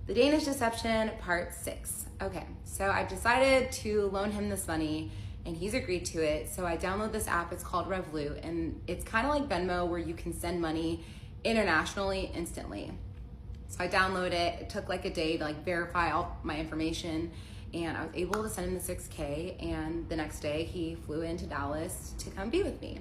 The Danish Deception, part 6. Okay, so I've decided to loan him this money and he's agreed to it. So I download this app, it's called Revolut, and it's kind of like Venmo where you can send money internationally instantly. So I download it, it took like a day to like verify all my information, and I was able to send him the 6K, and the next day he flew into Dallas to come be with me.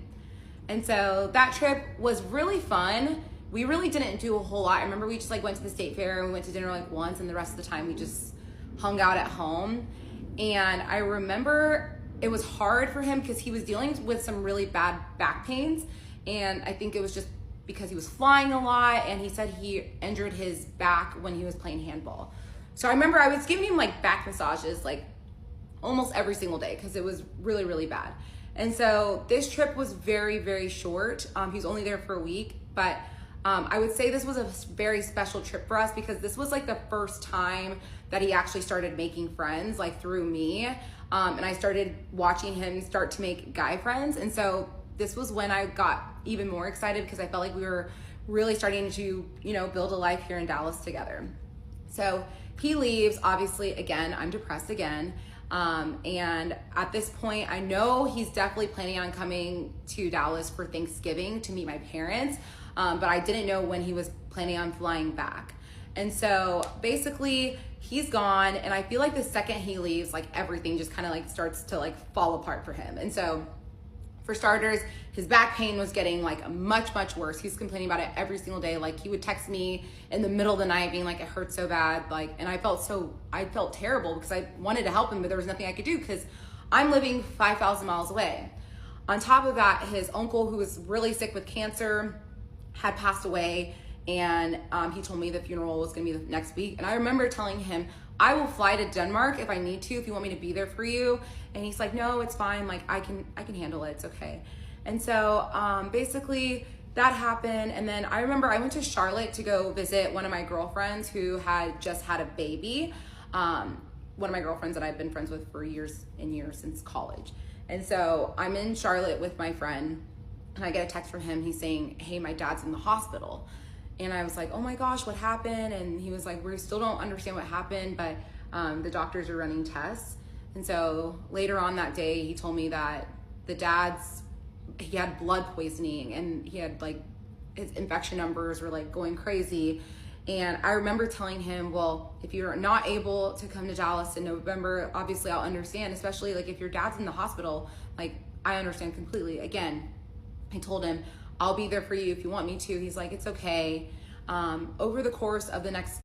And so that trip was really fun. We really didn't do a whole lot. I remember we just like went to the state fair and we went to dinner like once, and the rest of the time we just hung out at home. And I remember it was hard for him because he was dealing with some really bad back pains, and I think it was just because he was flying a lot, and he said he injured his back when he was playing handball. So I remember I was giving him like back massages like almost every single day because it was really, really bad. And so this trip was very, very short. He was only there for a week, but I would say this was a very special trip for us because this was like the first time that he actually started making friends, like through me. And I started watching him start to make guy friends. And so this was when I got even more excited because I felt like we were really starting to, build a life here in Dallas together. So he leaves, obviously, again, I'm depressed again. And at this point, I know he's definitely planning on coming to Dallas for Thanksgiving to meet my parents. But I didn't know when he was planning on flying back. And so basically he's gone, and I feel like the second he leaves, like everything just kind of like starts to like fall apart for him. And so for starters, his back pain was getting like much, much worse. He was complaining about it every single day. Like he would text me in the middle of the night being like, it hurts so bad. And I felt terrible because I wanted to help him, but there was nothing I could do because I'm living 5,000 miles away. On top of that, his uncle, who was really sick with cancer, had passed away, and he told me the funeral was gonna be the next week. And I remember telling him, I will fly to Denmark if I need to, if you want me to be there for you. And he's like, no, it's fine. Like I can handle it. It's okay. And so basically that happened. And then I remember I went to Charlotte to go visit one of my girlfriends who had just had a baby. One of my girlfriends that I've been friends with for years and years, since college. And so I'm in Charlotte with my friend, and I get a text from him. He's saying, hey, my dad's in the hospital. And I was like, oh my gosh, what happened? And he was like, we still don't understand what happened, but the doctors are running tests. And so later on that day, he told me that he had blood poisoning, and he had like, his infection numbers were like going crazy. And I remember telling him, well, if you're not able to come to Dallas in November, obviously I'll understand, especially like if your dad's in the hospital, like I understand completely. Again, I told him, I'll be there for you if you want me to. He's like, it's okay. Over the course of the next